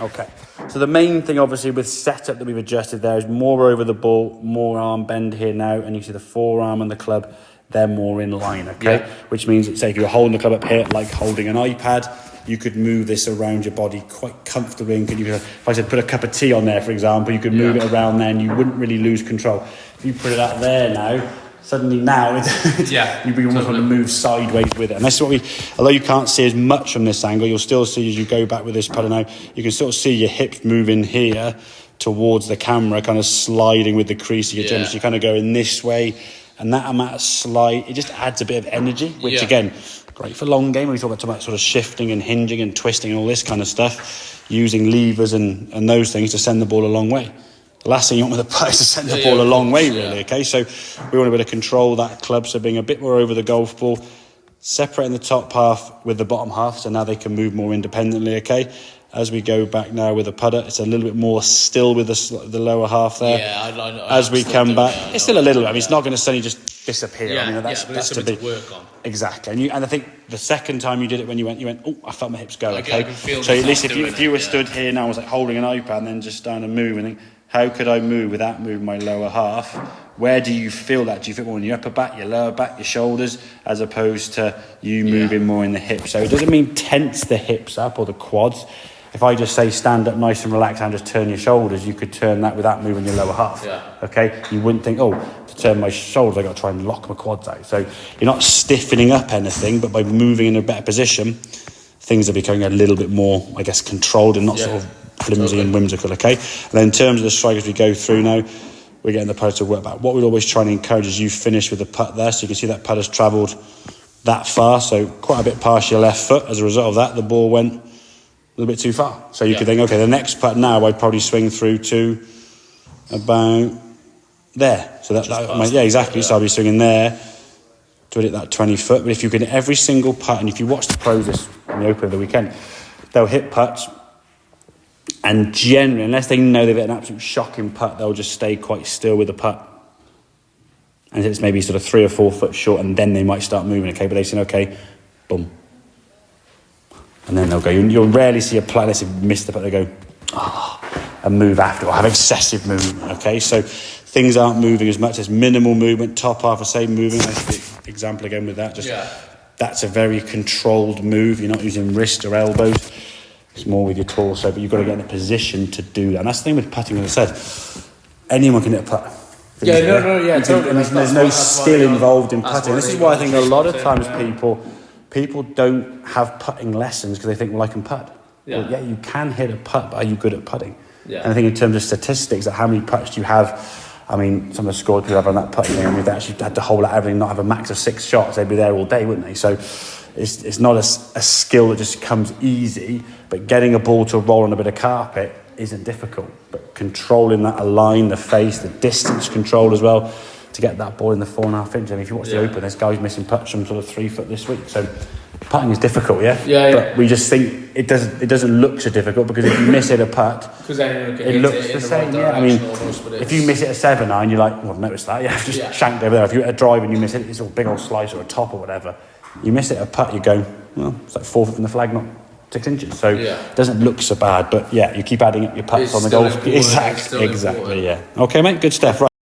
Okay. So the main thing, obviously, with setup that we've adjusted there is more over the ball, more arm bend here now, and you see the forearm and the club, they're more in line, okay? Yeah. Which means that, say, if you're holding the club up here, like holding an iPad, you could move this around your body quite comfortably. And if I said put a cup of tea on there, for example, you could move it around there and you wouldn't really lose control. If you put it up there now, suddenly now you'd be almost want to move sideways with it. And that's what although you can't see as much from this angle, you'll still see as you go back with this putter now, you can sort of see your hips moving here towards the camera, kind of sliding with the crease of your gym. So you kind of go in this way, and that amount of slide, it just adds a bit of energy, which again, great for long game. We talk about sort of shifting and hinging and twisting and all this kind of stuff, using levers and those things to send the ball a long way. The last thing you want with a putt is to send the ball a long way, really, okay? So we want to be able to control that club, so being a bit more over the golf ball, separating the top half with the bottom half, so now they can move more independently, okay? As we go back now with the putter, it's a little bit more still with the lower half there. As we come back, it's still a little bit. I mean, it's not going to suddenly just disappear. I mean, that's something to work on. Exactly. And I think the second time you did it, when you went, oh, I felt my hips go, okay? I can feel so at least if you were stood here now, I was like holding an iPad and then just starting to move and think, how could I move without moving my lower half? Where do you feel that? Do you feel more in your upper back, your lower back, your shoulders, as opposed to you moving more in the hips? So it doesn't mean tense the hips up or the quads. If I just say stand up nice and relaxed and just turn your shoulders, you could turn that without moving your lower half. Okay? You wouldn't think, to turn my shoulders, I've got to try and lock my quads out. So you're not stiffening up anything, but by moving in a better position, things are becoming a little bit more, I guess, controlled and not sort of flimsy and whimsical, okay? And then in terms of the strike, as we go through now, we're getting the putter to work back. What we'd always try and encourage is you finish with the putt there. So you can see that putter's travelled that far, so quite a bit past your left foot. As a result of that, the ball went a little bit too far. So you could think, okay, the next putt now I'd probably swing through to about there. So exactly. So I'll be swinging there to hit that 20 foot. But if you can hit every single putt, and if you watch the pros this in the Open of the weekend, they'll hit putts, and generally, unless they know they've hit an absolute shocking putt, they'll just stay quite still with the putt. And it's maybe sort of 3 or 4 foot short, and then they might start moving, okay? But they say, okay, boom. And then they'll go. You'll rarely see a player, unless they've missed the putt, they go, and move after, or have excessive movement, okay? So things aren't moving as much. There's minimal movement, top half, I say, moving. That's the example again with that. That's a very controlled move. You're not using wrist or elbows. It's more with your torso, but you've got to get in a position to do that. And that's the thing with putting, as I said, anyone can hit a putt. Totally. There's no skill involved in putting. This is why I think a lot of times people don't have putting lessons because they think, well, I can putt. Well, you can hit a putt, but are you good at putting? And I think in terms of statistics, how many putts do you have? I mean, some of the scores people have on that putting thing, if they actually had to hold out everything, not have a max of 6 shots, they'd be there all day, wouldn't they? So it's not a skill that just comes easy, but getting a ball to roll on a bit of carpet isn't difficult. But controlling that line, the face, the distance control as well, to get that ball in the 4.5 inch. I mean, if you watch the Open, this guy's missing putts from sort of 3 foot this week. So putting is difficult, but we just think it doesn't look so difficult because if you miss it a putt, it looks the same. I mean, if you miss it a 7-iron, you're like, well, I've noticed that. Just shanked over there. If you hit a drive and you miss it, it's a big old slice or a top or whatever. You miss it a putt, you go, well, it's like 4 foot from the flag, not 6 inches. So it doesn't look so bad. But you keep adding up your putts on the golf. Exactly. Okay, mate. Good stuff. Right.